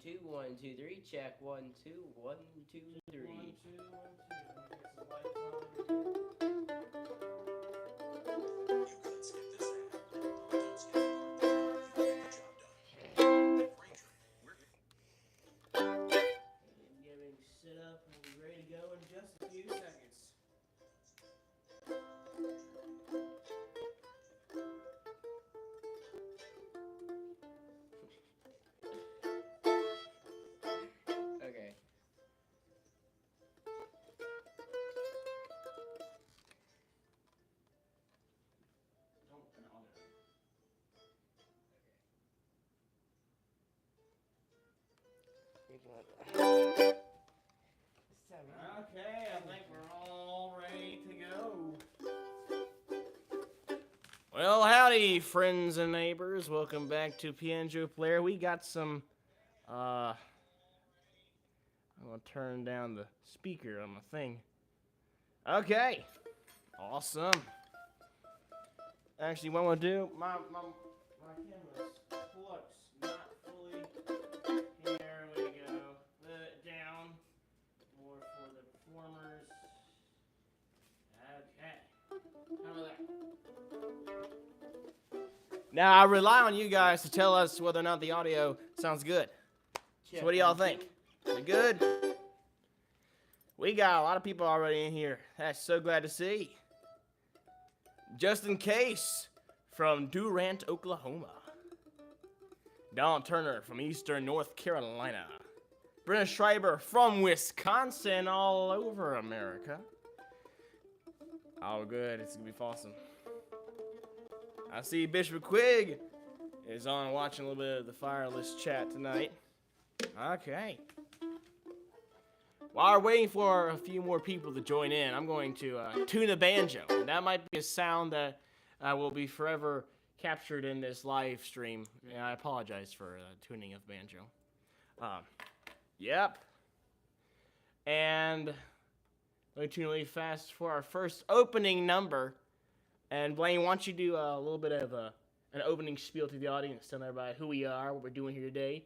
2, 1, 2, 3. Check 1, 2, 1, 2, 3. 1, 2, 1, 2. Getting set up and we're ready to go in just a few seconds. Okay. Okay, I think we're all ready to go. Well, howdy, friends and neighbors. Welcome back to Pianjo Player. We got some, I'm going to turn down the speaker on my thing. Okay. Awesome. Actually, what I'm going to do, my camera's close. Not fully. Here we go. Let it down. More for the performers. Okay. How about that? Now, I rely on you guys to tell us whether or not the audio sounds good. So what do y'all think? Is it good? We got a lot of people already in here. That's so glad to see. Just in case, from Durant, Oklahoma. Don Turner from Eastern North Carolina. Brenna Schreiber from Wisconsin, all over America. Oh, good. It's going to be awesome. I see Bishop Quigg is on watching a little bit of the Fireless Chat tonight. Okay. While we're waiting for a few more people to join in, I'm going to tune a banjo. And that might be a sound that will be forever captured in this live stream. And I apologize for tuning of banjo. Yep. And let me tune really fast for our first opening number. And Blane, why don't you do a little bit of an opening spiel to the audience, tell everybody who we are, what we're doing here today.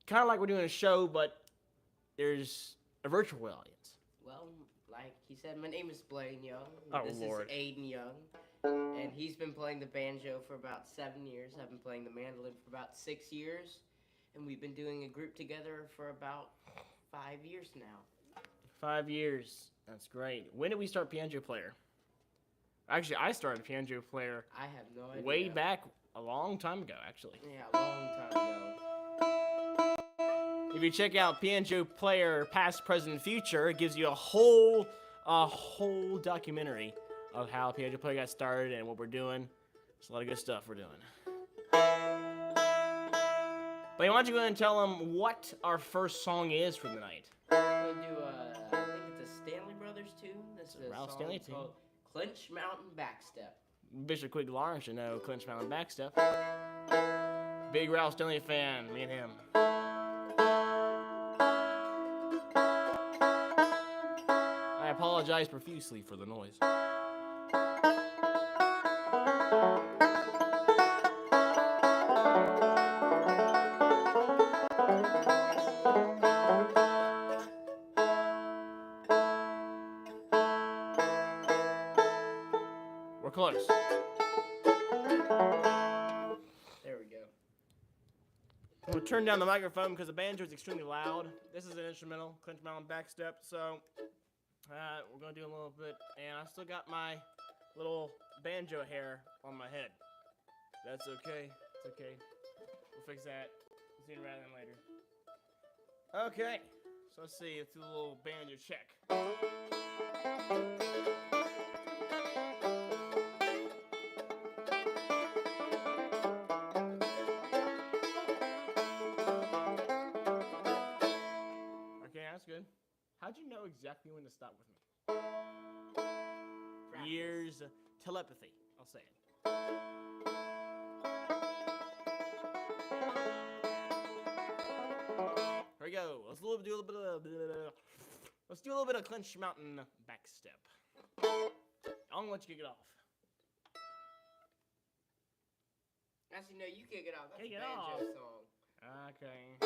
Kind of like we're doing a show, but there's a virtual audience. Well, like he said, my name is Blane Young. Oh, this Lord. is Ayden Young. And he's been playing the banjo for about 7 years. I've been playing the mandolin for about 6 years. And we've been doing a group together for about 5 years now. 5 years. That's great. When did we start Pianjo Player? Actually, I started Pianjo Player I have no idea. way back a long time ago, actually. Yeah, a long time ago. If you check out Pianjo Player Past, Present, Future, it gives you a whole documentary of how Pianjo Player got started and what we're doing. It's a lot of good stuff we're doing. But why don't you go ahead and tell them what our first song is for the night? We'll do, I think it's a Stanley Brothers tune. This is a Ralph song Stanley tune. called Clinch Mountain Backstep. Bishop Quigg Lawrence should know Clinch Mountain Backstep. Big Ralph Stanley fan, me and him. I apologize profusely for the noise. We're close. There we go. I'm going to turn down the microphone because the banjo is extremely loud. This is an instrumental, Clinch Mountain Backstep, so we're going to do a little bit, and I still got my little banjo hair on my head. That's okay. It's okay. We'll fix that sooner rather than later. Okay, so let's see. Let's do a little banjo check. Okay, that's good. How'd you know exactly when to stop with me? Years of telepathy, I'll say it. Here we go. Let's do a little bit of Clinch Mountain Backstep. I'm gonna let you kick it off. Actually, no, you kick it off. That's Kick a it banjo off. song. Okay.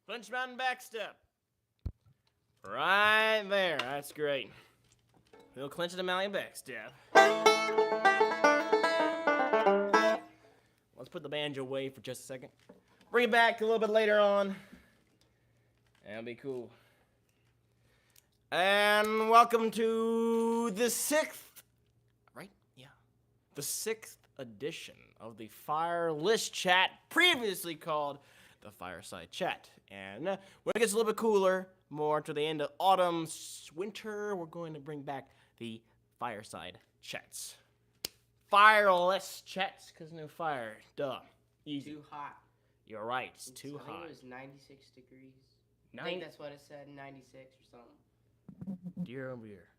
Clinch mountain back step. Right there. That's great. We'll clinch the mountain back step. Let's put the banjo away for just a second. Bring it back a little bit later on. That'll be cool. And welcome to the sixth, right? Yeah. The sixth edition of the Fireless Chat, previously called the Fireside Chat. And when it gets a little bit cooler, more to the end of autumn, winter, we're going to bring back the Fireside Chats. Fireless Chats, because no fire. Duh. Easy. Too hot. You're right. It's too hot. I think it was 96 degrees. I think that's what it said, 96 or something. Dear oh dear.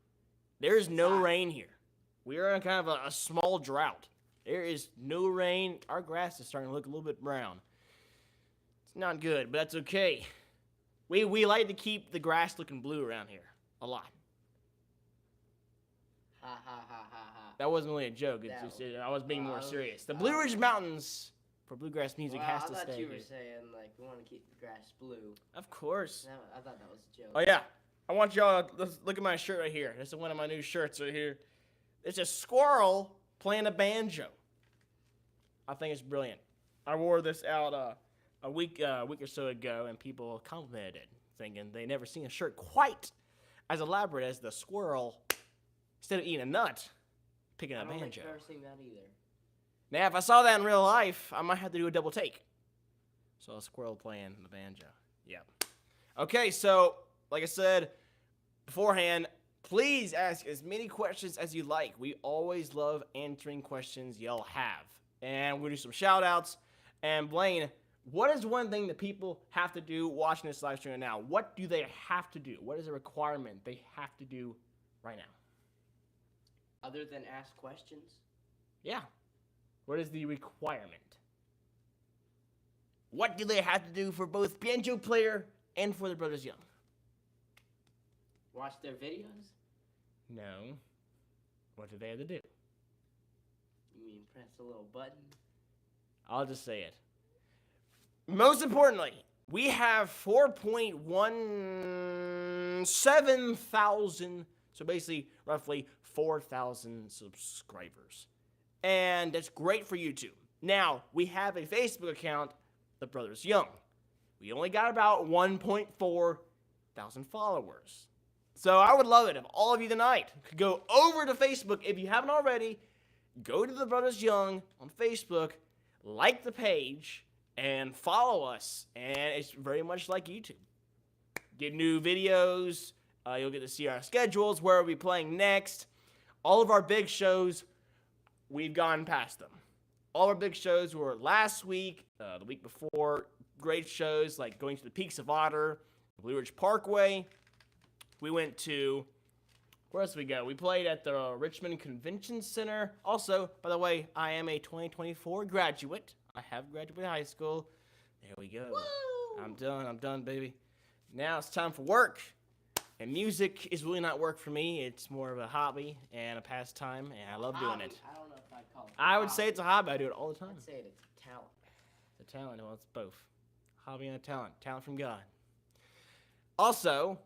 There's no rain here. We are in kind of a small drought. There is no rain. Our grass is starting to look a little bit brown. It's not good, but that's okay. We like to keep the grass looking blue around here. A lot. Ha ha ha ha ha. That wasn't really a joke. I was being more serious. The Blue Ridge Mountains for bluegrass music has to stay. I thought you were here. saying, like, we want to keep the grass blue. Of course. No, I thought that was a joke. Oh, yeah. I want y'all to look at my shirt right here. This is one of my new shirts right here. It's a squirrel playing a banjo. I think it's brilliant. I wore this out a week or so ago, and people complimented it, thinking they never seen a shirt quite as elaborate as the squirrel, instead of eating a nut, picking a banjo. I don't think I've ever seen that either. Now, if I saw that in real life, I might have to do a double take. So a squirrel playing the banjo. Yep. Okay, so like I said beforehand, please ask as many questions as you like. We always love answering questions y'all have. And we'll do some shout outs. And Blane, what is one thing that people have to do watching this live stream now? What do they have to do? What is a requirement they have to do right now? Other than ask questions? Yeah. What is the requirement? What do they have to do for both Pianjo Player and for the Brothers Young? Watch their videos? No. What do they have to do? You mean press a little button? I'll just say it. Most importantly, We have 4.17 thousand, so basically roughly 4,000 subscribers. And that's great for YouTube. Now, we have a Facebook account, The Brothers Young. We only got about 1.4 thousand followers. So I would love it if all of you tonight could go over to Facebook. If you haven't already, go to The Brothers Young on Facebook, like the page, and follow us. And it's very much like YouTube. Get new videos. You'll get to see our schedules, where we'll be playing next. All of our big shows, we've gone past them. All our big shows were last week, the week before. Great shows like going to the Peaks of Otter, Blue Ridge Parkway. We went to, where else did we go? We played at the Richmond Convention Center. Also, by the way, I am a 2024 graduate. I have graduated high school. There we go. Woo! I'm done, baby. Now it's time for work. And music is really not work for me. It's more of a hobby and a pastime, and I love doing it. I don't know if I'd call it I would say it's a hobby. I do it all the time. I'd say it's a talent. It's a talent. Well, it's both. Hobby and a talent. Talent from God. Also,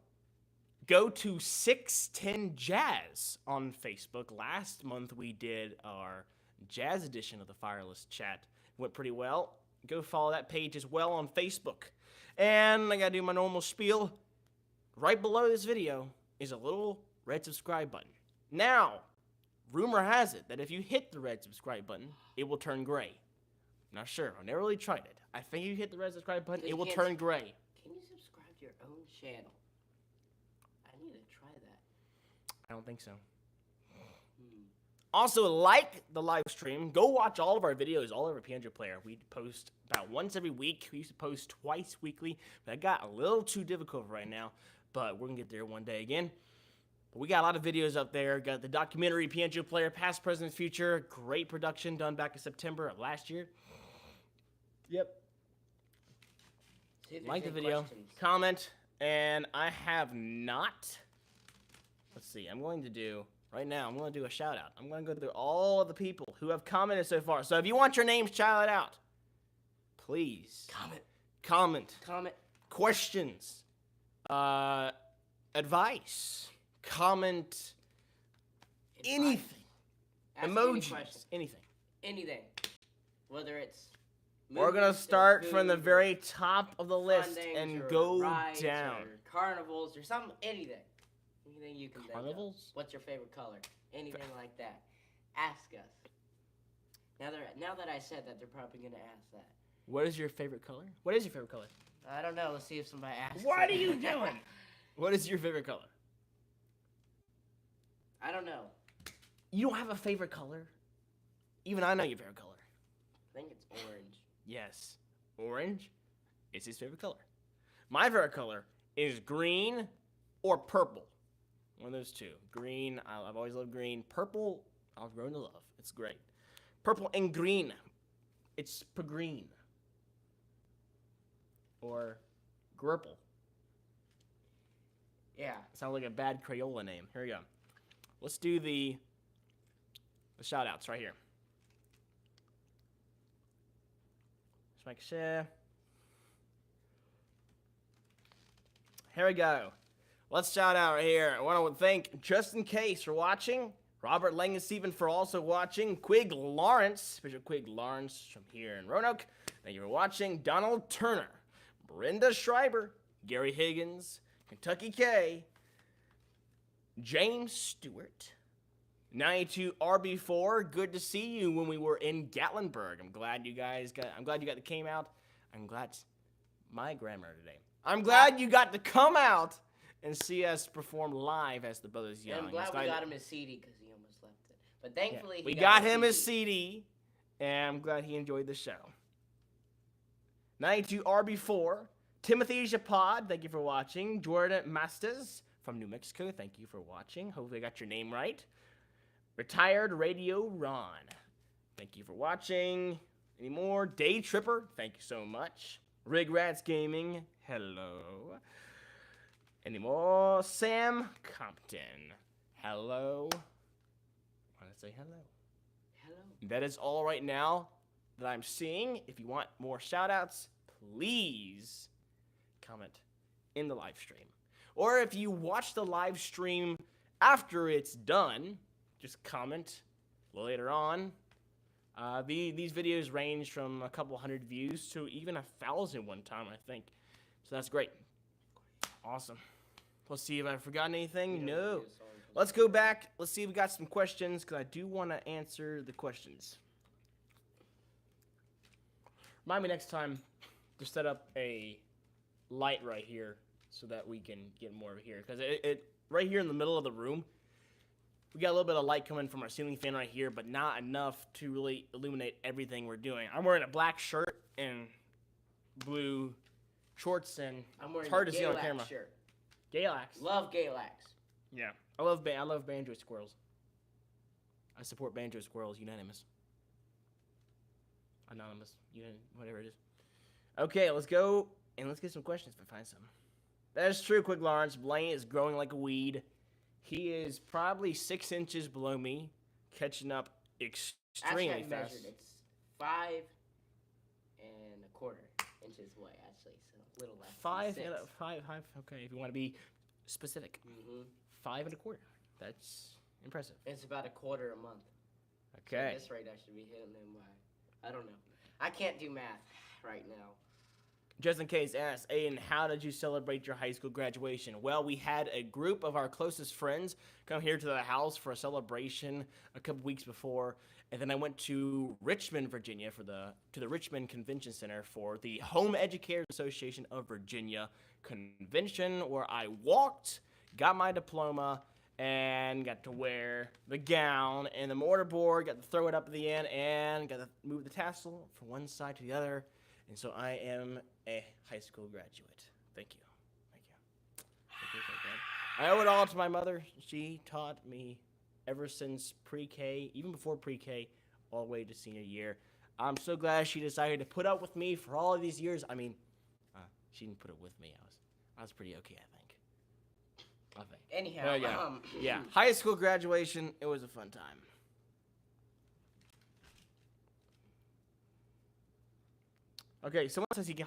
go to 610 Jazz on Facebook. Last month we did our jazz edition of the Fireless Chat. Went pretty well. Go follow that page as well on Facebook. And I gotta do my normal spiel. Right below this video is a little red subscribe button. Now, rumor has it that if you hit the red subscribe button, it will turn gray. I'm not sure. I never really tried it. I think if you hit the red subscribe button, it will turn gray. Can you subscribe to your own channel? I need to try that. I don't think so. Also, like the live stream. Go watch all of our videos all over Pianjo Player. We post about once every week. We used to post twice weekly, but that got a little too difficult right now. But we're going to get there one day again. But we got a lot of videos up there. Got the documentary Pianjo Player, Past, Present, Future. Great production done back in September of last year. Yep. Like the video, comment, and I have not. Let's see. I'm going to do a shout out. I'm going to go through all of the people who have commented so far. So if you want your names shouted out, please comment. Questions, advice, comment, anything, emojis, anything. Whether it's we're gonna start from the very top of the list and go down. Or carnivals or something, anything you can think of. Carnivals? What's your favorite color? Anything like that. Ask us. Now that I said that, they're probably gonna ask that. What is your favorite color? What is your favorite color? I don't know. Let's see if somebody asks. What are you doing? What is your favorite color? I don't know. You don't have a favorite color? Even I know your favorite color. I think it's orange. Yes. Orange is his favorite color. My favorite color is green or purple. One of those two. Green, I've always loved green. Purple, I've grown to love. It's great. Purple and green. It's green. Or Gripple. Yeah. Sounds like a bad Crayola name. Here we go. Let's do the shout outs right here. Just make sure. Here we go. Let's shout out right here. I want to thank Just In Case for watching. Robert Lang and Steven for also watching. Quig Lawrence, special Quig Lawrence from here in Roanoke. Thank you for watching. Donald Turner. Brenda Schreiber. Gary Higgins. Kentucky K. James Stewart. 92 RB4. Good to see you when we were in Gatlinburg. I'm glad you guys came out. I'm glad my grammar today. I'm glad you got to come out and see us perform live as the Brothers Young. I'm glad we got him his CD because he almost left it. But thankfully, we got him his CD, and I'm glad he enjoyed the show. 92 RB4. Timothy Japod, thank you for watching. Jordan Masters from New Mexico, thank you for watching. Hopefully I got your name right. Retired Radio Ron, thank you for watching. Any more? Day Tripper, thank you so much. Rigrats Gaming, hello. Any more? Sam Compton, hello. I want to say hello. Hello. That is all right now that I'm seeing. If you want more shout outs, please comment in the live stream. Or if you watch the live stream after it's done, just comment later on. These videos range from a couple hundred views to even 1,000 one time, I think. So that's great. Awesome. Let's see if I've forgotten anything. No. Let's go back. Let's see if we got some questions, because I do want to answer the questions. Remind me next time to set up a light right here so that we can get more here. Because it right here in the middle of the room, we got a little bit of light coming from our ceiling fan right here, but not enough to really illuminate everything we're doing. I'm wearing a black shirt and blue shorts, and it's hard to see on camera. Shirt. Galax. Love Galax. Yeah, I love Banjo Squirrels. I support Banjo Squirrels, unanimous. Anonymous, whatever it is. Okay, let's go and let's get some questions if I find some. That is true, Quick Lawrence. Blane is growing like a weed. He is probably 6 inches below me, catching up extremely fast. Measured. It's 5 1/4 inches away, actually, so a little less. 5. Okay, if you want to be specific. 5 1/4. That's impressive. It's about 1/4 a month. Okay. So at this rate, I should be hitting him by, I don't know. I can't do math right now. Just in case, ask Ayden, how did you celebrate your high school graduation? Well, we had a group of our closest friends come here to the house for a celebration a couple weeks before, and then I went to Richmond, Virginia, to the Richmond Convention Center for the Home Educators Association of Virginia convention, where I walked, got my diploma, and got to wear the gown and the mortarboard, got to throw it up at the end, and got to move the tassel from one side to the other. And so I am a high school graduate. Thank you. Thank you. I owe it all to my mother. She taught me ever since pre-K, even before pre-K, all the way to senior year. I'm so glad she decided to put up with me for all of these years. I mean, she didn't put up with me. I was pretty okay, I think. Anyhow, yeah. High school graduation, it was a fun time. Okay, someone says he can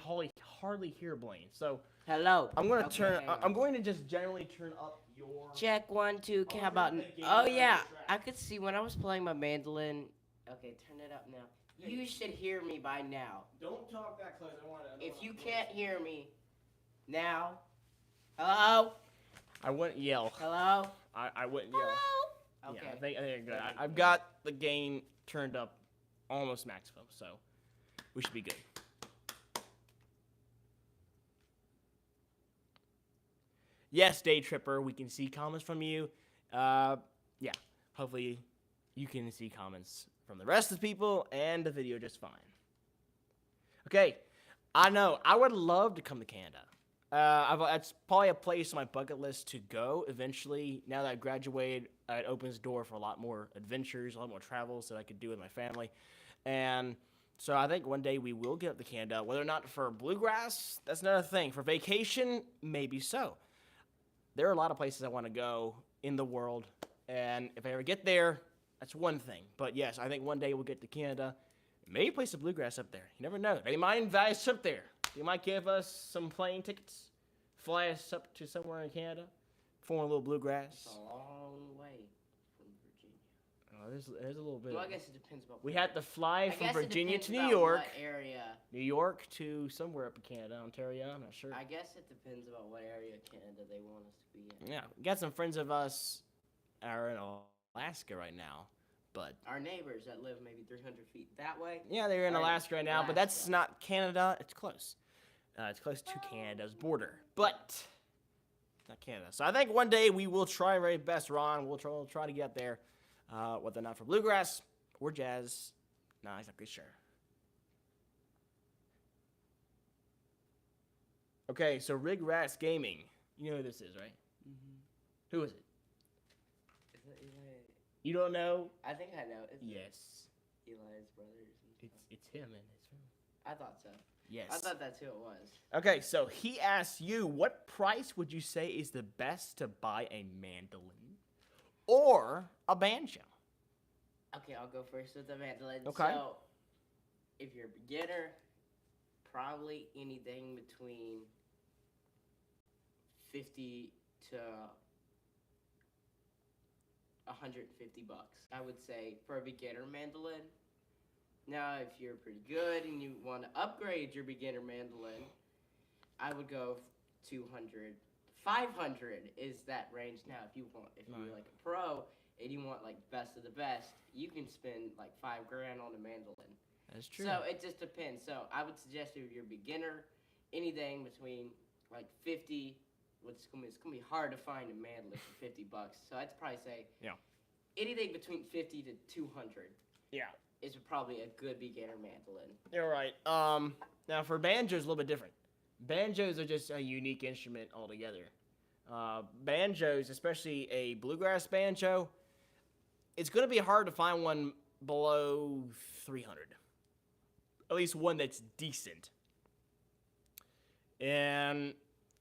hardly hear Blane. So hello. I'm going to I'm going to just generally turn up your. Check 1 2. How about? Oh yeah, I could see when I was playing my mandolin. Okay, turn it up now. You should hear me by now. Don't talk that close. I want to. If you can't hear me now, hello. I wouldn't yell. Hello. I wouldn't yell. Hello. Okay. Yeah, I think you're good. I've got the gain turned up almost maximum, so we should be good. Yes, Day Tripper, we can see comments from you. Yeah, hopefully you can see comments from the rest of the people and the video just fine. Okay, I know, I would love to come to Canada. It's probably a place on my bucket list to go eventually. Now that I graduated, it opens the door for a lot more adventures, a lot more travels that I could do with my family. And so I think one day we will get up to Canada. Whether or not for bluegrass, that's another thing. For vacation, maybe so. There are a lot of places I want to go in the world, and if I ever get there, that's one thing. But yes, I think one day we'll get to Canada. Maybe play some bluegrass up there. You never know. They might invite us up there. They might give us some plane tickets, fly us up to somewhere in Canada, perform a little bluegrass. It's a long way from Virginia. Oh, there's a little bit. Well, I guess it depends about. We had to fly from Virginia to New about York. What area? New York to somewhere up in Canada, Ontario. I'm not sure. I guess it depends about what area of Canada they want us to be in. Yeah, we got some friends of us are in Alaska right now, but our neighbors that live maybe 300 feet that way. Yeah, they're in Alaska right now, but that's not Canada. It's close. It's close to Canada's border, but not Canada. So I think one day we will try our very best, Ron. We'll try to get there, whether or not for bluegrass or jazz. Not exactly sure. Okay, so Rig Rats Gaming. You know who this is, right? Mm-hmm. Who is it? Is it Eli? You don't know? I think I know. Yes. Eli's brothers. It's him and his friend. I thought so. Yes. I thought that's who it was. Okay, so he asks you, what price would you say is the best to buy a mandolin or a banjo? Okay, I'll go first with the mandolin. Okay. So, if you're a beginner, probably anything between $50 to $150, I would say, for a beginner mandolin. Now, if you're pretty good and you want to upgrade your beginner mandolin, I would go 200. 500 is that range now. If you're like a pro and you want like best of the best, you can spend like $5,000 on a mandolin. That's true. So it just depends. So I would suggest if you're a beginner, anything between like 50. It's gonna be hard to find a mandolin for $50. So I'd probably say anything between 50 to 200. Yeah. Is probably a good beginner mandolin. You're right. Now for banjos, a little bit different. Banjos are just a unique instrument altogether. Banjos, especially a bluegrass banjo, it's going to be hard to find one below 300. At least one that's decent. And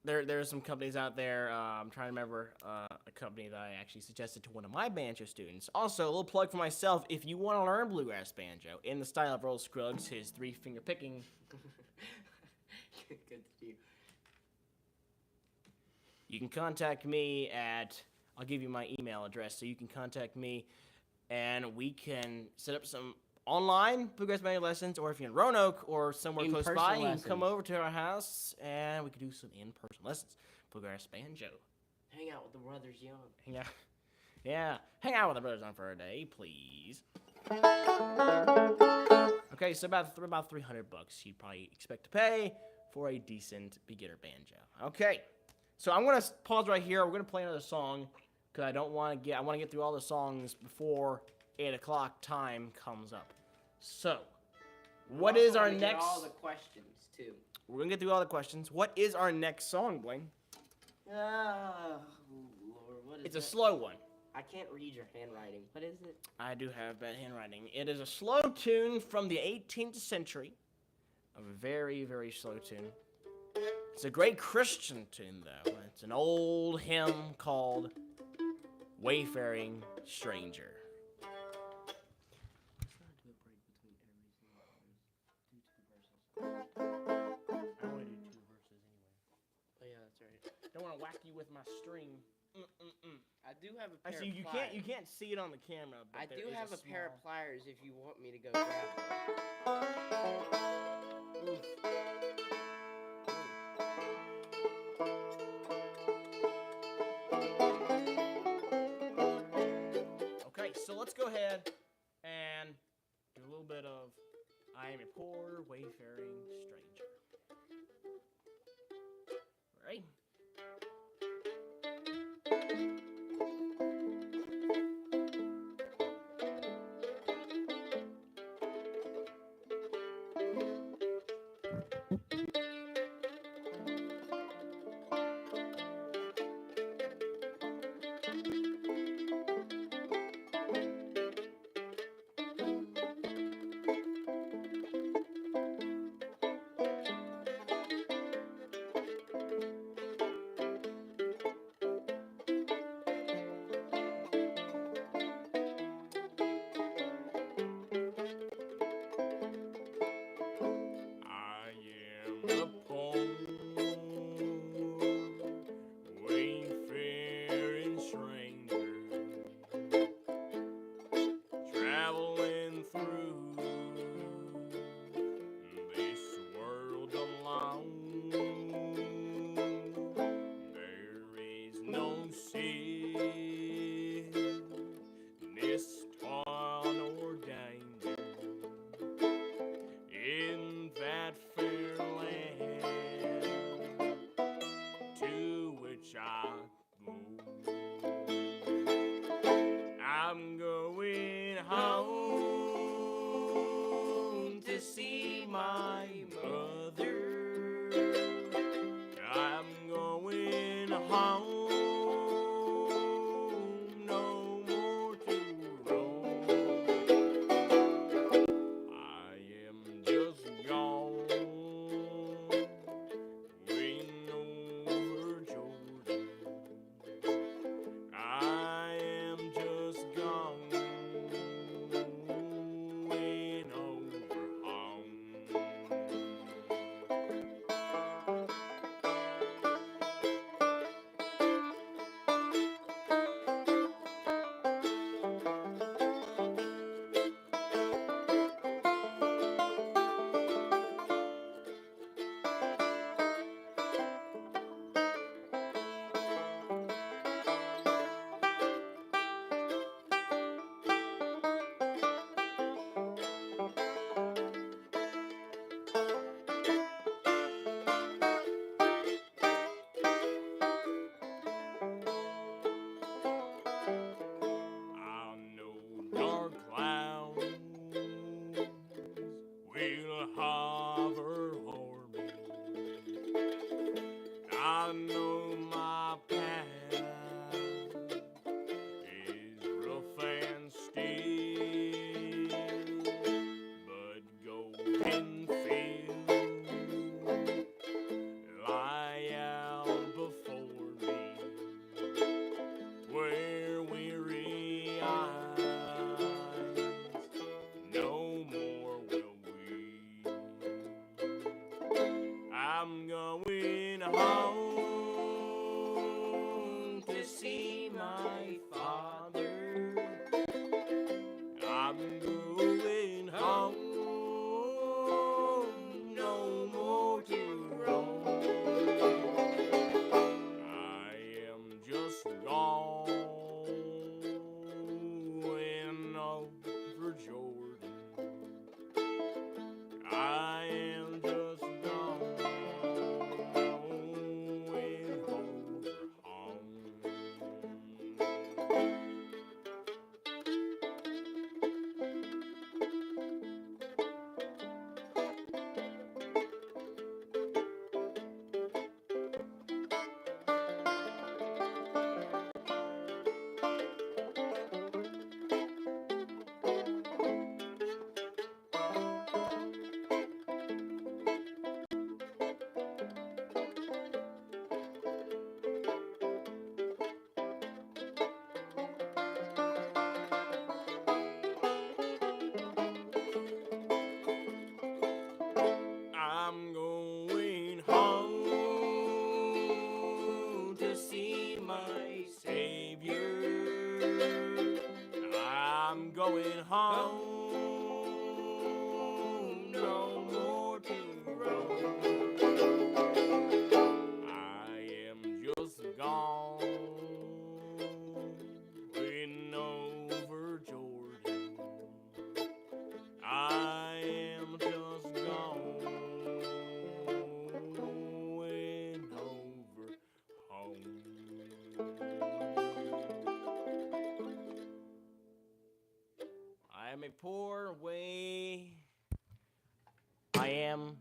there are some companies out there. I'm trying to remember a company that I actually suggested to one of my banjo students. Also, a little plug for myself. If you want to learn bluegrass banjo in the style of Earl Scruggs, his 3-finger picking. Good to see you. You can contact me at, I'll give you my email address so you can contact me and we can set up some online bluegrass banjo lessons, or if you're in Roanoke or somewhere close by, you can come over to our house and we can do some in-person lessons. Bluegrass banjo. Hang out with the brothers Young. Hang out with the brothers Young for a day, please. Okay, so about $300 you'd probably expect to pay for a decent beginner banjo. Okay, so I'm gonna pause right here. We're gonna play another song because I want to get through all the songs before 8 o'clock time comes up. So, what is our next? All the questions too. We're gonna get through all the questions. What is our next song, Blane? Oh Lord, what is It's a slow one. I can't read your handwriting. What is it? I do have bad handwriting. It is a slow tune from the 18th century. A very, very slow tune. It's a great Christian tune, though. It's an old hymn called Wayfaring Stranger. Don't want to whack you with my string. I do have a pair Actually, of pliers. you can't see it on the camera. But I do have a pair of pliers if you want me to go grab them. Okay, so let's go ahead and do a little bit of I Am a Poor Wayfaring Stranger. Right? home to see my father. I'm going home, no more to roam. I am just going over Jordan. I am just going over home. I'm going home to see my Savior. I'm going home, no more to roam. I am just going over Jordan. I am just going over home. I am a poor way. I am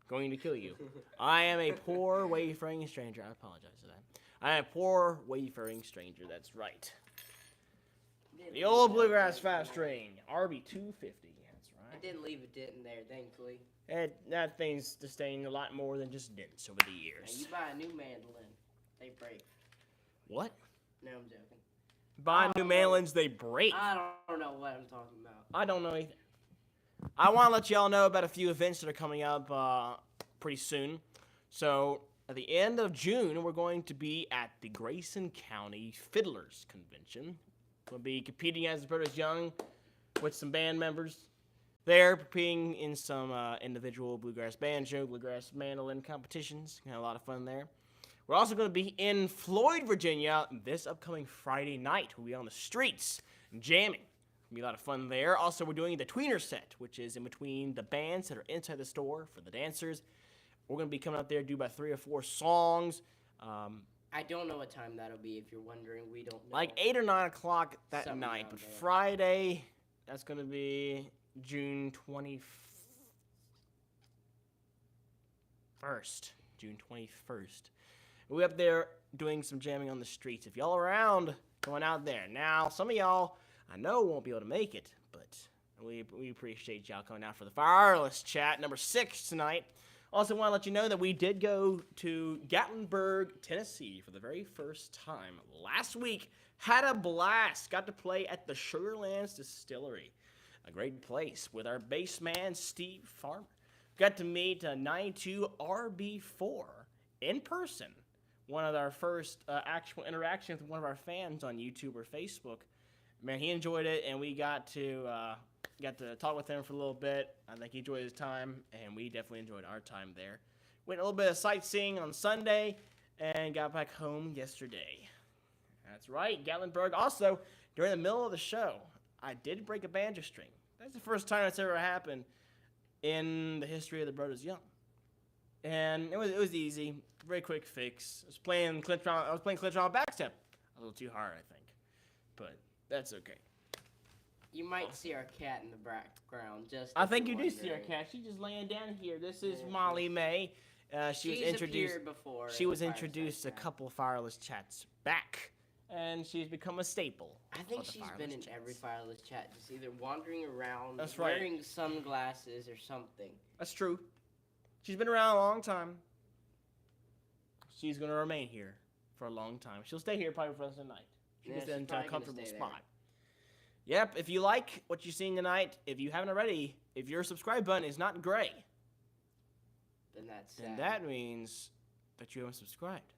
going to kill you. I am a poor wayfaring stranger. I apologize for that. I am a poor wayfaring stranger. That's right. The old Bluegrass Fast Train, RB250. That's I right. didn't leave a dent in there, thankfully. That thing's sustained a lot more than just dents over the Now, years. you buy a new mandolin, they break. What? No, I'm joking. Buying new mandolins, they break. I don't know what I'm talking about. I don't know either. I want to let y'all know about a few events that are coming up pretty soon. So, at the end of June, we're going to be at the Grayson County Fiddlers Convention. We'll be competing as Ayden Young with some band members. They're competing in some individual bluegrass banjo, bluegrass mandolin competitions. Gonna have a lot of fun there. We're also going to be in Floyd, Virginia this upcoming Friday night. We'll be on the streets jamming. It'll be a lot of fun there. Also, we're doing the tweener set, which is in between the bands that are inside the store for the dancers. We're going to be coming out there, do about 3 or 4 songs. I don't know what time that'll be. If you're wondering, we don't know. Like 8 or 9 o'clock that Something night. around But there. Friday, that's going to be June 21st. June 21st. We'll be up there doing some jamming on the streets. If y'all around, going out there. Now, some of y'all, I know won't be able to make it, but we appreciate y'all coming out for the Fireless Chat number 6 tonight. Also want to let you know that we did go to Gatlinburg, Tennessee for the very first time last week. Had a blast. Got to play at the Sugarlands Distillery. A great place with our bass man, Steve Farmer. Got to meet 92 RB4 in person. One of our first actual interactions with one of our fans on YouTube or Facebook. Man, he enjoyed it, and we got to talk with him for a little bit. I think he enjoyed his time, and we definitely enjoyed our time there. Went a little bit of sightseeing on Sunday, and got back home yesterday. That's right, Gatlinburg. Also, during the middle of the show, I did break a banjo string. That's the first time that's ever happened in the history of the Brothers Young. And it was easy, very quick fix. I was playing Clinch on a backstep. A little too hard, I think, but that's okay. You might see our cat in the background. I think you do see our cat. She's just laying down here. This is Molly May. She was introduced before. She was introduced a couple Fireless Chats back, and she's become a staple. I think of the she's Fireless been in Chats. every Fireless Chat, just either wandering around, That's right. wearing sunglasses or something. That's true. She's been around a long time. She's going to remain here for a long time. She'll stay here probably for the rest of the night. She Yeah, gets she's into a probably gonna comfortable stay spot. there. Yep, if you like what you've seen tonight, if you haven't already, if your subscribe button is not gray, then that's sad. then that means that you haven't subscribed.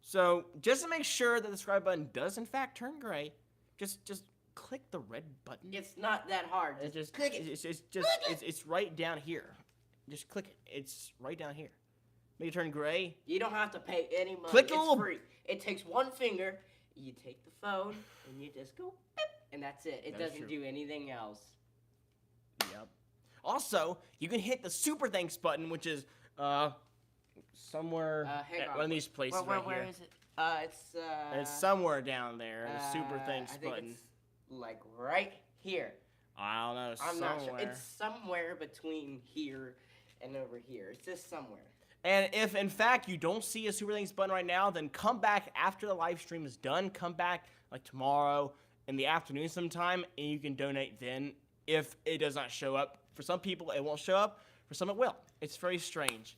So just to make sure that the subscribe button does in fact turn gray, just click the red button. It's not that hard. Just click it. It's right down here. Just click it. It's right down here. Make it turn gray. You don't have to pay any money. Click it's free. It takes one finger. You take the phone and you just go beep, and that's it. It doesn't do anything else. Yep. Also, you can hit the super thanks button, which is somewhere at one of these places right where here. is it? It's somewhere down there. The super thanks I think button. It's like right here. I don't know. I'm somewhere. not sure. It's somewhere between here and over here. It's just somewhere. And if, in fact, you don't see a super thanks button right now, then come back after the live stream is done. Come back, like, tomorrow in the afternoon sometime, and you can donate then if it does not show up. For some people, it won't show up. For some, it will. It's very strange.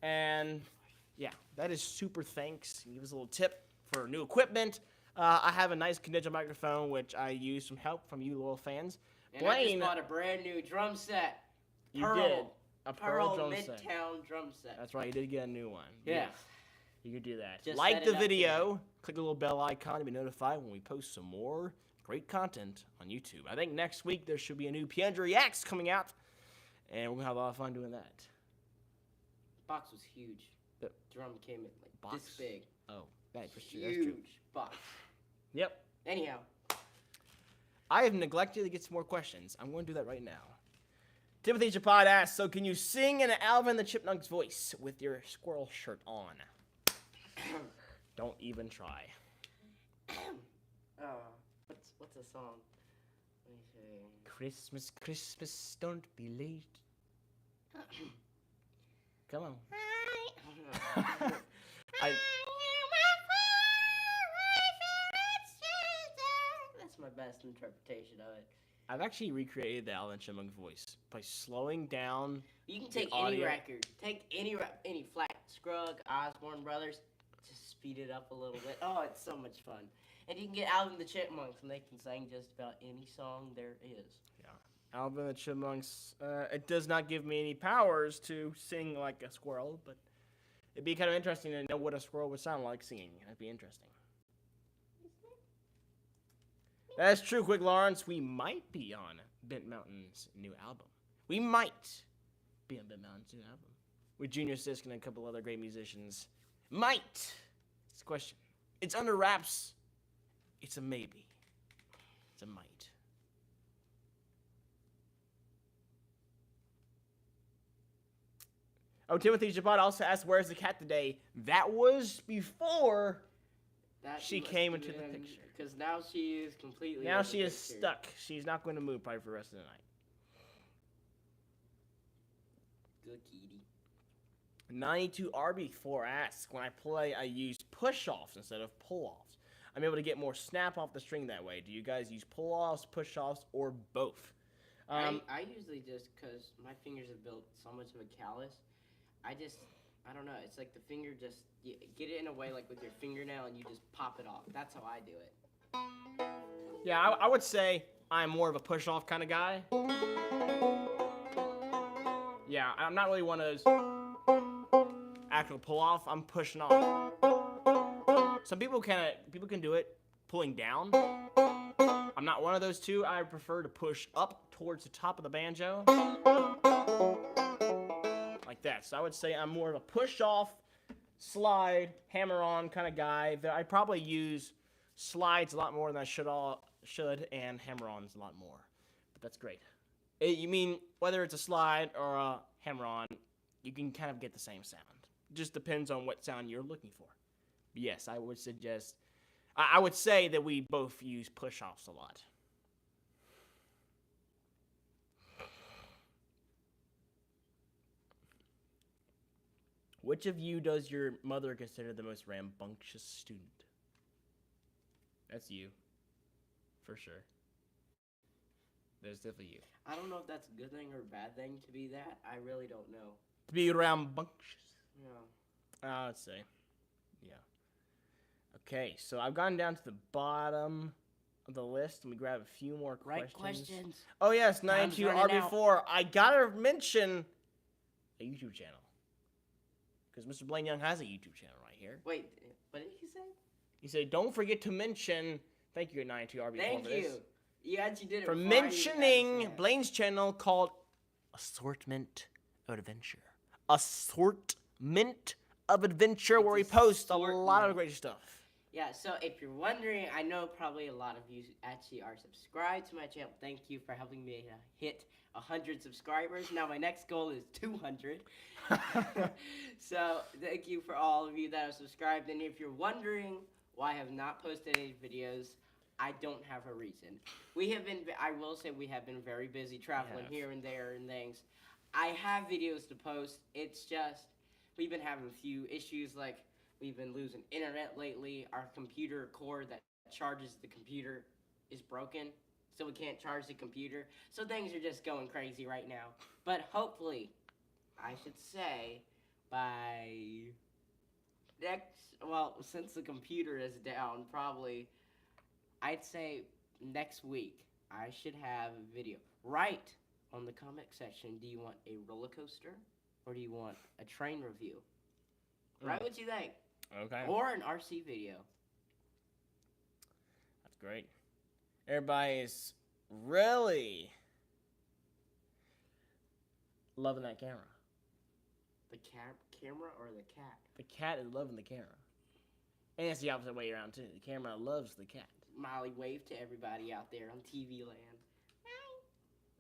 And, yeah, that is super thanks. Give us a little tip for new equipment. I have a nice condenser microphone, which I use some help from you loyal fans. And Blane, I just bought a brand new drum set. You Pearl. did. A Pearl drum Midtown set. drum set. That's right, you did get a new one. Yeah. You could do that. Just like set the it up video, click the little bell icon to be notified when we post some more great content on YouTube. I think next week there should be a new Pianjo Reacts coming out, and we're going to have a lot of fun doing that. Box was huge. The drum came in like box? this big. Oh, that's true. Huge box. Yep. Anyhow. I have neglected to get some more questions. I'm going to do that right now. Timothy Chapad asks, so can you sing in an Alvin the Chipmunk's voice with your squirrel shirt on? Don't even try. What's a song? Let me see. Christmas, Christmas, don't be late. Come on. That's my best interpretation of it. I've actually recreated the Alvin Chipmunk voice by slowing down. You can take the any audio. record, take any Flat Scruggs, Osborne Brothers, just speed it up a little bit. Oh, it's so much fun. And you can get Alvin the Chipmunks, and they can sing just about any song there is. Yeah, Alvin the Chipmunks. It does not give me any powers to sing like a squirrel, but it'd be kind of interesting to know what a squirrel would sound like singing. That'd be interesting. That's true, Quick Lawrence. We might be on Bent Mountain's new album. We might be on Bent Mountain's new album. With Junior Sisk and a couple other great musicians. Might. It's a question. It's under wraps. It's a maybe. It's a might. Oh, Timothy Jabot also asked, where's the cat today? That was before she came into the picture. Because now she is completely Now out of she the is picture. stuck. She's not going to move probably for the rest of the night. Good kitty. 92RB4 asks, when I play, I use push-offs instead of pull-offs. I'm able to get more snap off the string that way. Do you guys use pull-offs, push-offs, or both? I usually just, because my fingers have built so much of a callus, I don't know, it's like the finger just, you get it in a way like with your fingernail and you just pop it off. That's how I do it. Yeah, I would say I'm more of a push-off kind of guy. Yeah, I'm not really one of those actual pull-off. I'm pushing off. Some people can do it pulling down. I'm not one of those two. I prefer to push up towards the top of the banjo. Like that. So I would say I'm more of a push-off, slide, hammer-on kind of guy. I probably use slides a lot more than I should, and hammer-ons a lot more. But that's great. You mean whether it's a slide or a hammer-on, you can kind of get the same sound. It just depends on what sound you're looking for. But yes, I would suggest, I would say that we both use push-offs a lot. Which of you does your mother consider the most rambunctious student? That's you. For sure. There's definitely you. I don't know if that's a good thing or a bad thing to be that. I really don't know. To be rambunctious. Yeah. Let's see. Yeah. Okay, so I've gone down to the bottom of the list, and we grab a few more questions. Right questions. Oh, yes, Time's 92 running RB4. I gotta mention a YouTube channel. because Mr. Blane Young has a YouTube channel right here. Wait, what did he say? He said, don't forget to mention, thank you, 92RB4 Thank for you. this. You actually did it For before I even mentioning had a Blaine's channel called Assortment of Adventure. Assortment of Adventure, where we post a lot of great stuff. Yeah, so if you're wondering, I know probably a lot of you actually are subscribed to my channel. Thank you for helping me hit 100 subscribers. Now my next goal is 200. So thank you for all of you that are subscribed. And if you're wondering why I have not posted any videos, I don't have a reason. I will say we have been very busy traveling here and there and things. I have videos to post. It's just, we've been having a few issues, like we've been losing internet lately. Our computer cord that charges the computer is broken, so we can't charge the computer. So things are just going crazy right now. But hopefully, I should say, by since the computer is down, probably, I'd say next week, I should have a video. Write on the comment section, do you want a roller coaster or do you want a train review? Write what you think. Okay. Or an RC video. That's great. Everybody is really loving that camera. The camera or the cat? The cat is loving the camera. And it's the opposite way around, too. The camera loves the cat. Molly, wave to everybody out there on TV land.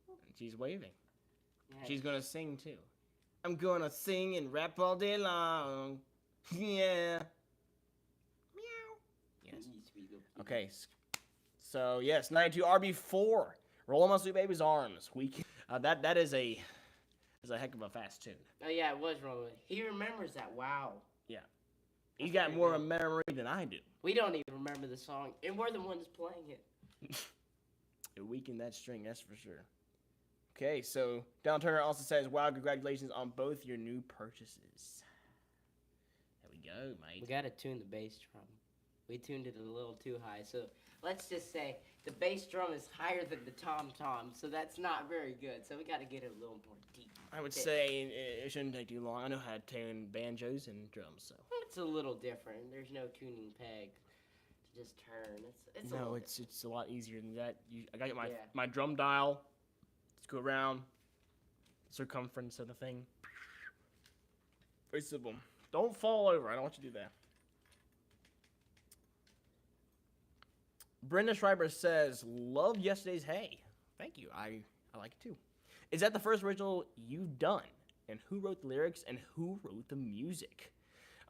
And she's waving. Yeah. She's going to sing, too. I'm going to sing and rap all day long. Yeah. Meow. Yes. Okay. So, yes, 92RB4. Roll 'em on Sweet Baby's arms. That is a heck of a fast tune. Oh, yeah, it was rolling. He remembers that. Wow. Yeah. He's got more of a memory than I do. We don't even remember the song, and we're the ones playing it. It weakened that string, that's for sure. Okay, so Down Turner also says, wow, congratulations on both your new purchases. There we go, mate. We gotta tune the bass drum. We tuned it a little too high, so let's just say the bass drum is higher than the tom-tom, so that's not very good, so we gotta get it a little more deep. I would say it shouldn't take too long. I know how to tune banjos and drums, so. It's a little different. There's no tuning peg to just turn. It's a lot easier than that. I got my drum dial. Let's go around circumference of the thing. Very simple. Don't fall over. I don't want you to do that. Brenda Schreiber says, love yesterday's Hey. Thank you. I like it too. Is that the first original you've done? And who wrote the lyrics and who wrote the music?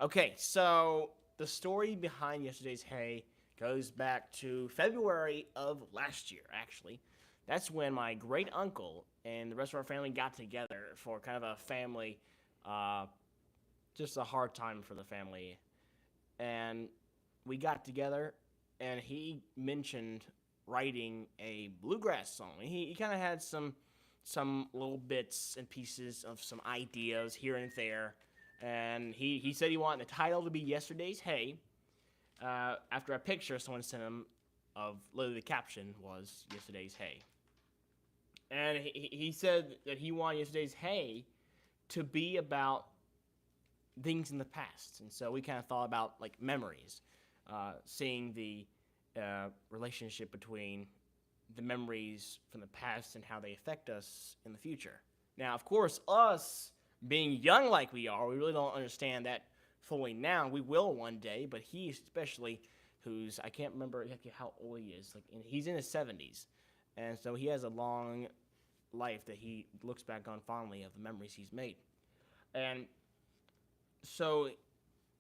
Okay, so the story behind yesterday's Hey goes back to February of last year, actually. That's when my great uncle and the rest of our family got together for kind of a family, just a hard time for the family. And we got together, and he mentioned writing a bluegrass song. He kind of had some little bits and pieces of some ideas here and there. And he said he wanted the title to be Yesterday's Hey. After a picture someone sent him of literally the caption was Yesterday's Hey. And he said that he wanted Yesterday's Hey to be about things in the past. And so we kind of thought about like memories, seeing the relationship between the memories from the past and how they affect us in the future. Now, of course, us being young like we are, we really don't understand that fully now. We will one day, but he especially, who's, I can't remember exactly how old he is, like he's in his 70s, and so he has a long life that he looks back on fondly of the memories he's made. And so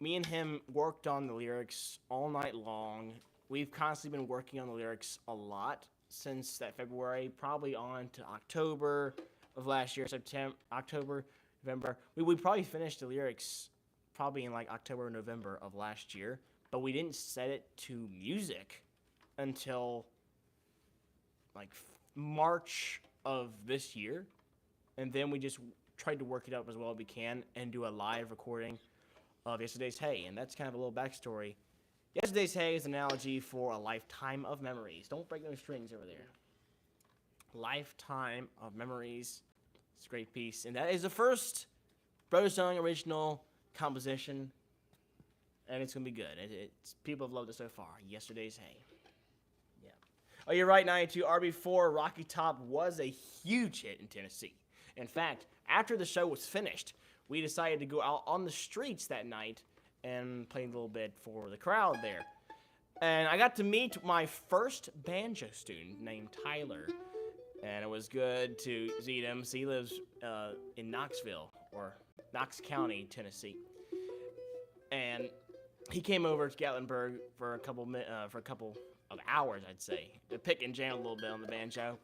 me and him worked on the lyrics all night long. We've constantly been working on the lyrics a lot since that February, probably on to October of last year, October, November. We probably finished the lyrics probably in like October or November of last year, but we didn't set it to music until like March of this year, and then we just tried to work it up as well as we can and do a live recording of Yesterday's Hey, and that's kind of a little backstory. Yesterday's Hey is an analogy for a lifetime of memories. Don't break those strings over there. Lifetime of memories. It's a great piece. And that is the first Brothers Young original composition, and it's gonna be good. People have loved it so far. Yesterday's Hay. Yeah. Oh, you're right, 92. RB4 Rocky Top was a huge hit in Tennessee. In fact, after the show was finished, we decided to go out on the streets that night and play a little bit for the crowd there. And I got to meet my first banjo student named Tyler. And it was good to see him. He lives in Knoxville, or Knox County, Tennessee. And he came over to Gatlinburg for a couple of hours, I'd say, to pick and jam a little bit on the banjo.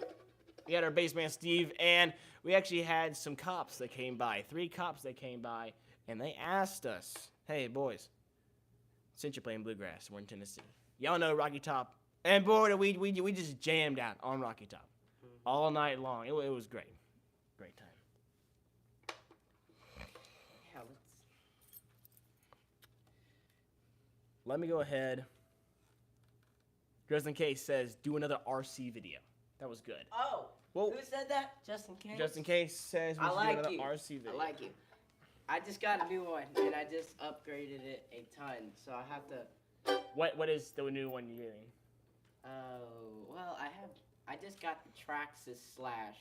We had our bass man, Steve, and we actually had some cops that came by. 3 cops that came by, and they asked us, hey, boys, since you're playing bluegrass, we're in Tennessee. Y'all know Rocky Top. And boy, we just jammed out on Rocky Top all night long. It was great. Great time. Yeah, Let me go ahead. Justin Case says, do another RC video. That was good. Oh, Well, who said that? Justin Case? Justin Case says we should do another RC video. I like you. I just got a new one, and I just upgraded it a ton, so I have to... What is the new one you're getting? Oh, well, I just got the Traxxas Slash.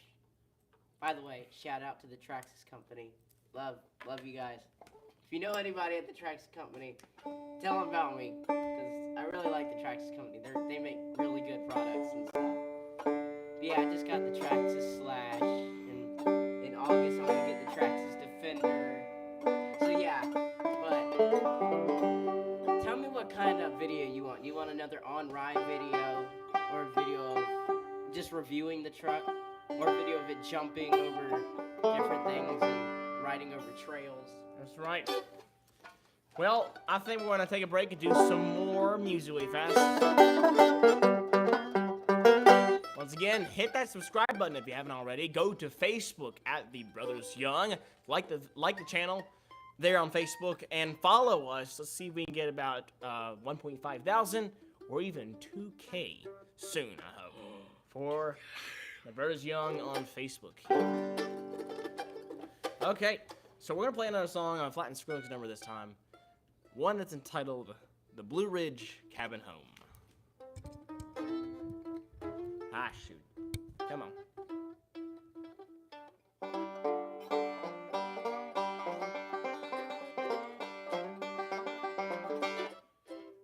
By the way, shout out to the Traxxas company. Love you guys. If you know anybody at the Traxxas company, tell them about me, because I really like the Traxxas company. They make really good products and stuff. But yeah, I just got the Traxxas Slash, and in August I'm gonna get the Traxxas Defender. So yeah, but tell me what kind of video you want. You want another on-ride video, or a video of just reviewing the truck, or a video of it jumping over different things and riding over trails? That's right. Well, I think we're going to take a break and do some more music really fast. Once again, hit that subscribe button if you haven't already. Go to Facebook at The Brothers Young. Like the channel there on Facebook and follow us. Let's see if we can get about 1.5 thousand or even 2K soon, I hope, for The Brothers Young on Facebook. Okay, so we're going to play another song on Flat and Skrillex number this time. One that's entitled The Blue Ridge Cabin Home. Ah, shoot. Come on.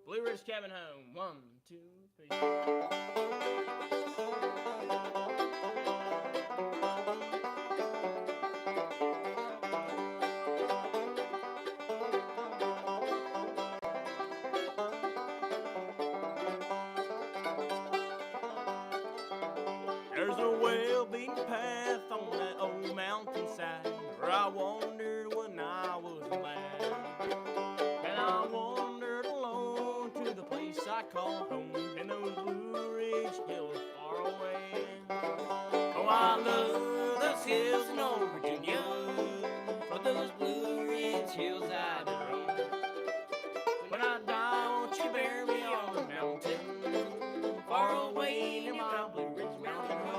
Blue Ridge Cabin Home. 1, 2, 3. There's a well-beaten path on that old mountainside where I wandered when I was a lad. And I wandered alone to the place I call home in those Blue Ridge hills far away. Oh, I love those hills in old Virginia, for those Blue Ridge hills I do roam. When I die, won't you bury me on the mountain, far away near my Blue Ridge mountain home.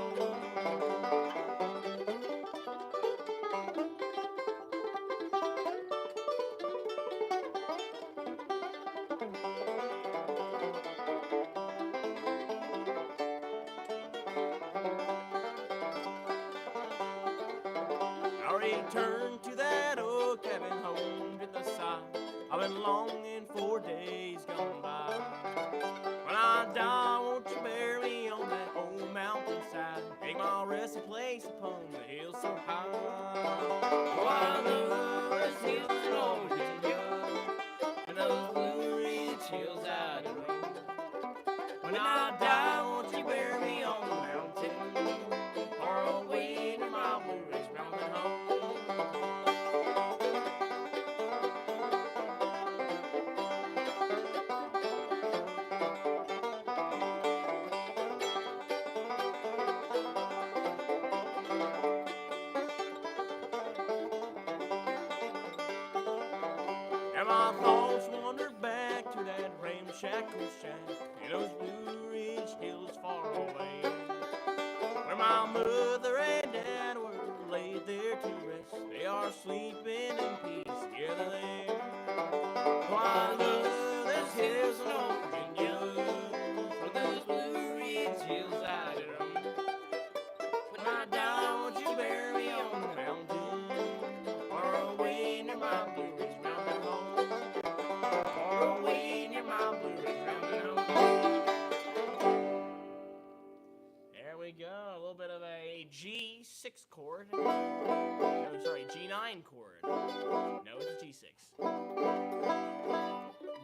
I returned to that old cabin home to the side I've been longing for days gone by. When I die, won't you bury me on that old mountainside, make my resting place upon the hill so high. Oh, I love those hills in old Virginia, and those Blue Ridge hills I do roam. When I die, won't you bury me on the mountain, far away to my Blue Ridge mountain home. And my thoughts wander back to that ramshackle shack in those Blue Ridge hills far away, where my mother and dad were laid there to rest. They are sleeping in peace together there. G6 chord. No, sorry, G9 chord. No, it's a G6.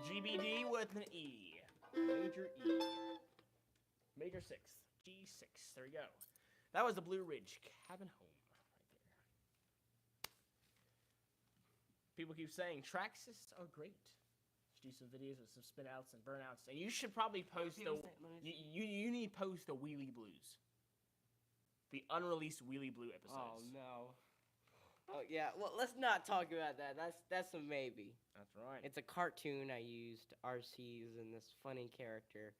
GBD with an E. Major E. Major 6th. G6. There we go. That was the Blue Ridge Cabin Home right there. People keep saying Traxxas are great. Should do some videos with some spin outs and burnouts. And you should probably post you need to post the Wheelie Blues. The unreleased Wheelie Blue episodes. Oh no. Oh yeah. Well, let's not talk about that. That's a maybe. That's right. It's a cartoon. I used RCs and this funny character.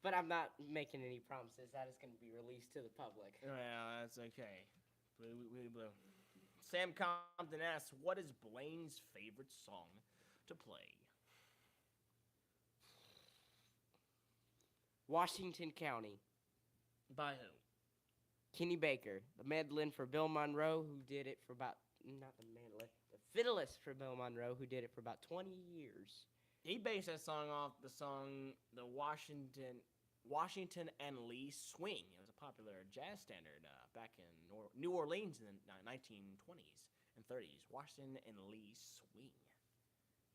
But I'm not making any promises that it's going to be released to the public. Well, that's okay. Wheelie Blue. Sam Compton asks, what is Blane's favorite song to play? Washington County. By who? Kenny Baker. The mandolin for Bill Monroe, who did it for about, not the mandolin, the fiddleist for Bill Monroe, who did it for about 20 years. He based that song off the song, the Washington and Lee Swing. It was a popular jazz standard back in New Orleans in the 1920s and 30s. Washington and Lee Swing.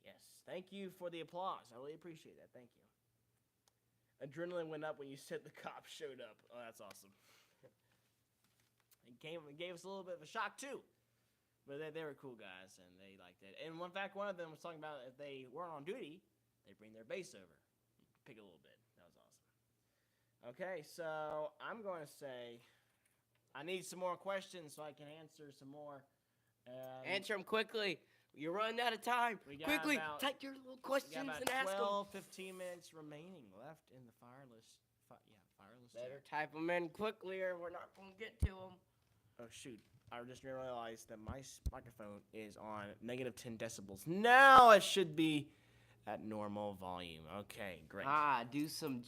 Yes, thank you for the applause. I really appreciate that. Thank you. Adrenaline went up when you said the cops showed up. Oh, that's awesome. It gave us a little bit of a shock, too. But they were cool guys, and they liked it. And one fact, one of them was talking about if they weren't on duty, they'd bring their bass over. Pick a little bit. That was awesome. Okay, so I'm going to say I need some more questions so I can answer some more. Answer them quickly. You're running out of time. Quickly, type your little questions and ask them. 12, 15 minutes remaining left in the Fireless Better Chat. type them in quickly or we're not going to get to them. Oh, shoot. I just realized that my microphone is on negative 10 decibels. Now it should be at normal volume. Okay, great. Do some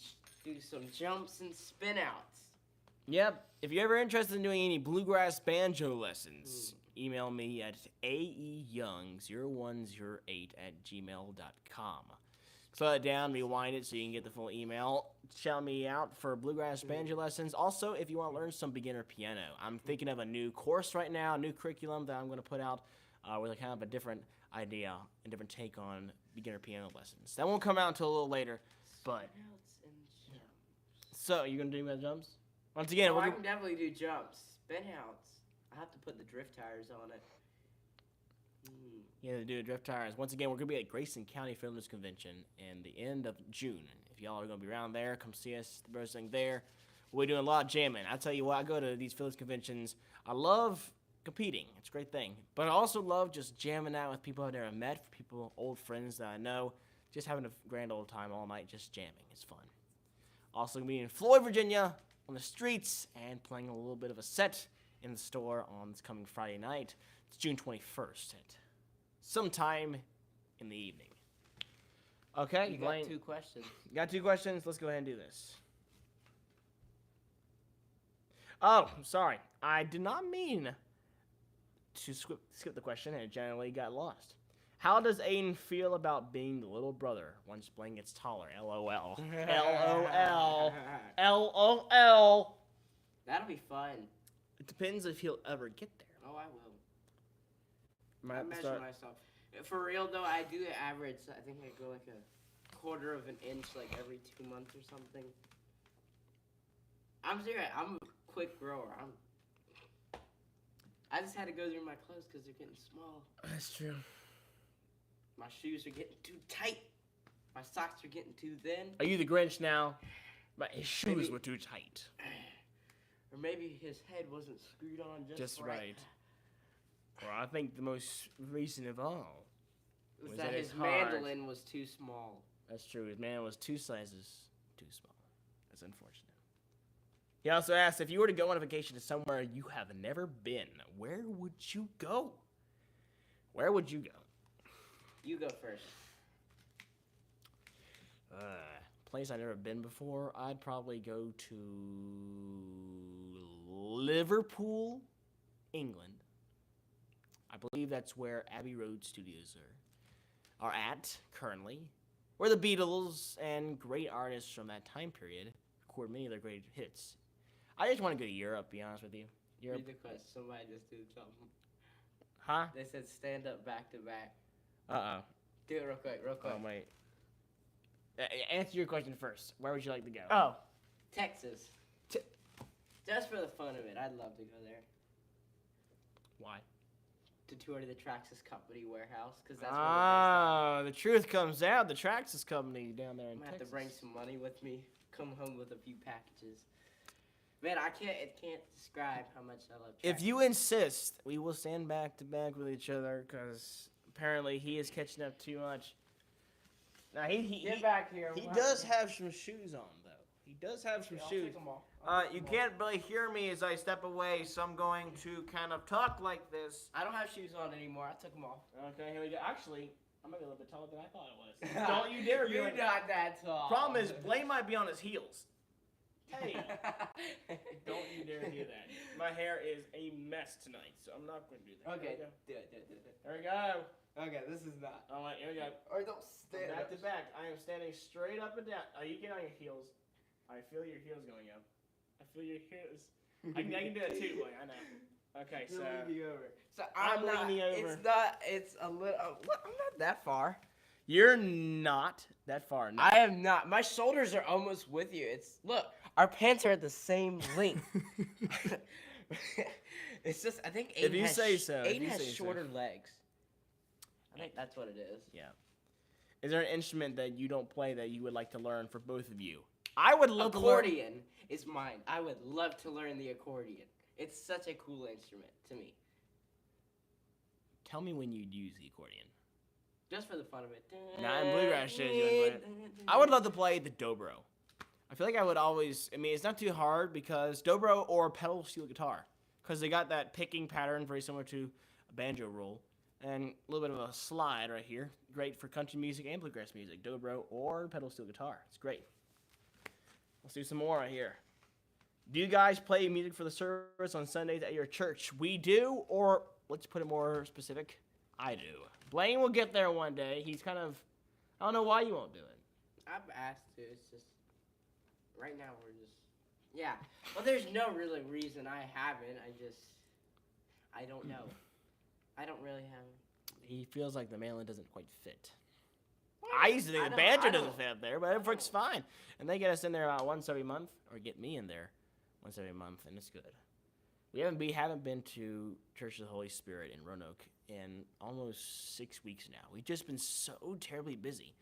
jumps and spin outs. Yep. If you're ever interested in doing any bluegrass banjo lessons, email me at aeyoung0108@gmail.com. Slow it down, rewind it so you can get the full email. Shout me out for bluegrass banjo lessons. Also, if you want to learn some beginner piano, I'm thinking of a new course right now, a new curriculum that I'm going to put out with a kind of a different idea, a different take on beginner piano lessons. That won't come out until a little later, but... So, you're going to do my jumps? Once again, I can definitely do jumps. Spin outs. I have to put the drift tires on it. Yeah, to do drift tires. Once again, we're going to be at Grayson County Fiddlers Convention in the end of June. If y'all are going to be around there, come see us. The first thing there. We're doing a lot of jamming. I tell you what, I go to these Fiddlers Conventions. I love competing. It's a great thing. But I also love just jamming out with people I've never met, people, old friends that I know. Just having a grand old time all night, just jamming. It's fun. Also going to be in Floyd, Virginia, on the streets, and playing a little bit of a set in the store on this coming Friday night. It's June 21st at sometime in the evening. Okay, you got 2 questions. You got 2 questions? Let's go ahead and do this. Oh, sorry. I did not mean to skip the question, and it generally got lost. How does Ayden feel about being the little brother once Blane gets taller? LOL. LOL. LOL. That'll be fun. It depends if he'll ever get there. Oh, I will. I measure myself. For real, though, I do average. I think I go like a quarter of an inch like every 2 months or something. I'm serious. I'm a quick grower. I just had to go through my clothes because they're getting small. That's true. My shoes are getting too tight. My socks are getting too thin. Are you the Grinch now? But his shoes were too tight. Or maybe his head wasn't screwed on just right. Or I think the most recent of all was that his mandolin was too small. That's true. His mandolin was 2 sizes too small. That's unfortunate. He also asked, if you were to go on a vacation to somewhere you have never been, where would you go? Where would you go? You go first. Place I've never been before, I'd probably go to Liverpool, England. I believe that's where Abbey Road Studios are at currently, where the Beatles and great artists from that time period record many of their great hits. I just want to go to Europe, to be honest with you. Europe. Read the question. Somebody just did something. Huh? They said stand up back to back. Uh-oh. Do it real quick, real quick. Oh, wait. Answer your question first. Where would you like to go? Oh, Texas. Just for the fun of it, I'd love to go there. Why? To tour to the Traxxas Company warehouse, because that's where the truth comes out. The Traxxas Company down there in I'm gonna Texas. have to bring some money with me. Come home with a few packages. Man, it can't describe how much I love Traxxas. If you insist, we will stand back to back with each other, because apparently he is catching up too much. Now Get back here. He does have some shoes on, though. He does have some shoes. Take them off. You can't really hear me as I step away, so I'm going to kind of talk like this. I don't have shoes on anymore. I took them off. Okay, here we go. Actually, I'm going to be a little bit taller than I thought it was. Don't you dare be You're like not that tall. Problem is, Blane might be on his heels. Hey, don't you dare do that. My hair is a mess tonight, so I'm not going to do that. Okay, do it. There we go. Okay, this is not. All right, here we go. Or don't stand Back to back. I am standing straight up and down. Oh, you get on your heels. I feel your heels going up. I feel your heels. I can do it too, boy. I know. Okay, so You're leaning over. So I'm leaning over. It's a little. I'm not that far. You're not that far. No. I am not. My shoulders are almost with you. Look. Our pants are at the same length. It's just I think Ayden if you say so. Ayden has shorter legs. I think that's what it is. Yeah. Is there an instrument that you don't play that you would like to learn for both of you? I would love to learn. Accordion is mine. I would love to learn the accordion. It's such a cool instrument to me. Tell me when you'd use the accordion. Just for the fun of it. Not in bluegrass shows you play it. I would love to play the dobro. I feel like I would always. I mean, it's not too hard because dobro or pedal steel guitar, because they got that picking pattern very similar to a banjo roll, and a little bit of a slide right here. Great for country music and bluegrass music. Dobro or pedal steel guitar. It's great. Let's do some more right here. Do you guys play music for the service on Sundays at your church? We do, or let's put it more specific. I do. Blane will get there one day. He's kind of. I don't know why you won't do it. I've asked to. It's just. Right now we're just, yeah. Well, there's no really reason I haven't. I don't know. I don't really have. He feels like the mandolin doesn't quite fit. I used to think the banjo doesn't fit up there, but it works fine. And they get us in there about once every month, or get me in there once every month, and it's good. We haven't been to Church of the Holy Spirit in Roanoke in almost 6 weeks now. We've just been so terribly busy.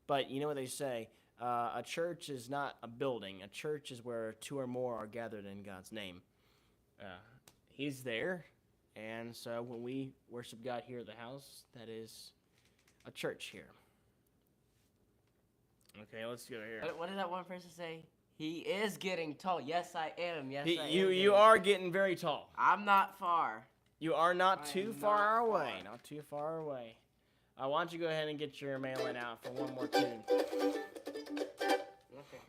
But you know what they say? A church is not a building. A church is where two or more are gathered in God's name. He's there, and so when we worship God here at the house, that is a church here. Okay, let's go here. What did that one person say? He is getting tall. Yes, I am. Yes, I am. You are getting very tall. I'm not far. You are not too far away. Not too far away. Why don't you go ahead and get your mandolin out for one more tune. Okay.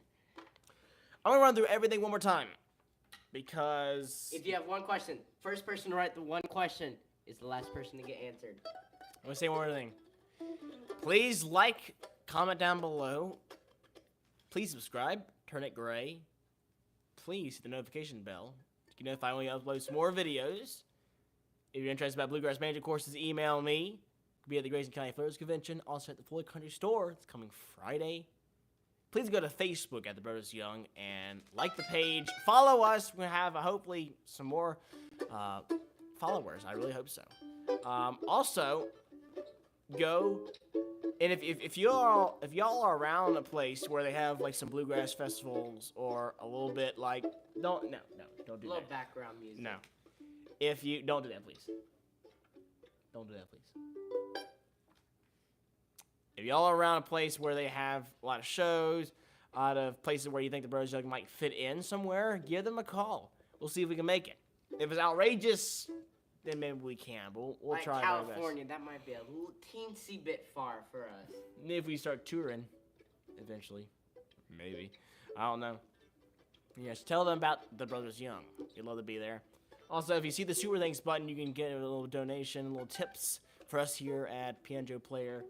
I'm going to run through everything one more time. Because... If you have one question, first person to write the one question is the last person to get answered. I'm going to say one more thing. Please like, comment down below. Please subscribe. Turn it gray. Please hit the notification bell to get notified when we upload some more videos. If you're interested about Bluegrass Banjo courses, email me. Be at the Grayson County Flowers Convention, also at the Floyd Country Store. It's coming Friday. Please go to Facebook at the Brothers Young and like the page. Follow us. We're going to have hopefully some more followers. I really hope so. Also, go and if y'all are around a place where they have like some bluegrass festivals or a little bit like don't do a little that. Background music. No, if you don't do that, please. Don't do that, please. If y'all are around a place where they have a lot of shows, a lot of places where you think the Brothers Young might fit in somewhere, give them a call. We'll see if we can make it. If it's outrageous, then maybe we can. But we'll like try California, our best. that might be a little teensy bit far for us. If we start touring, eventually. Maybe. I don't know. Yes, tell them about the Brothers Young. You'd love to be there. Also, if you see the Super Thanks button, you can get a little donation, little tips for us here at Pianjo Player.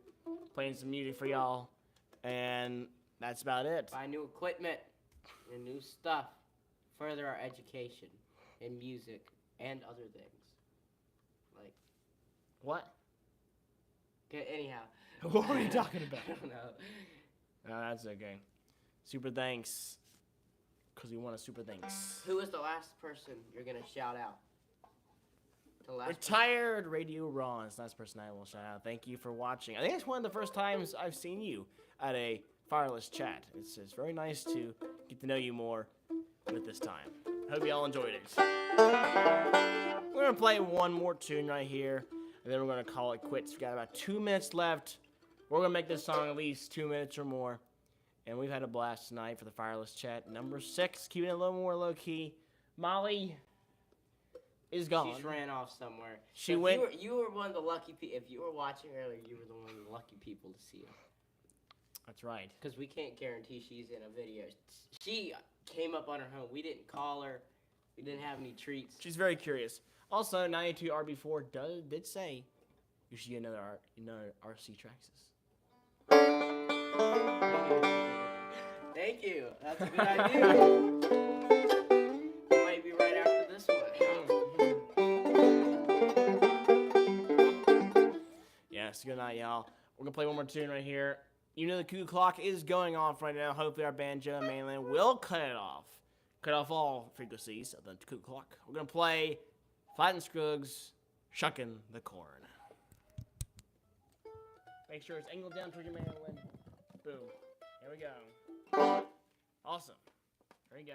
Playing some music for y'all. And that's about it. Buy new equipment and new stuff further our education in music and other things. Like, What? okay, anyhow. What were you talking about? I don't know. No, that's okay. Super thanks. Because we want a super thanks. Who is the last person you're going to shout out? The last Retired Radio Ron is the last person I will shout out. Thank you for watching. I think it's one of the first times I've seen you at a Fireless Chat. It's very nice to get to know you more with this time. Hope you all enjoyed it. We're going to play one more tune right here, and then we're going to call it quits. We've got about 2 minutes left. We're going to make this song at least 2 minutes or more. And we've had a blast tonight for the Fireless Chat. Number 6, keeping it a little more low-key. Molly is gone. She ran off somewhere. She So went... You were one of the lucky people. If you were watching earlier, you were one of the lucky people to see her. That's right. Because we can't guarantee she's in a video. She came up on her own. We didn't call her. We didn't have any treats. She's very curious. Also, 92 RB4 did say you should get another RC Traxxas. Thank you. That's a good idea. Might be right after this one. Yes, good night, y'all. We're going to play one more tune right here. You know the cuckoo clock is going off right now. Hopefully our banjo and mainland will cut it off. Cut off all frequencies of the cuckoo clock. We're going to play Flat and Scruggs, Shucking the Corn. Make sure it's angled down toward your mandolin. Boom. Here we go. Awesome. There we go.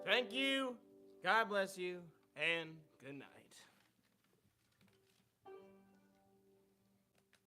Thank you. God bless you. And good night.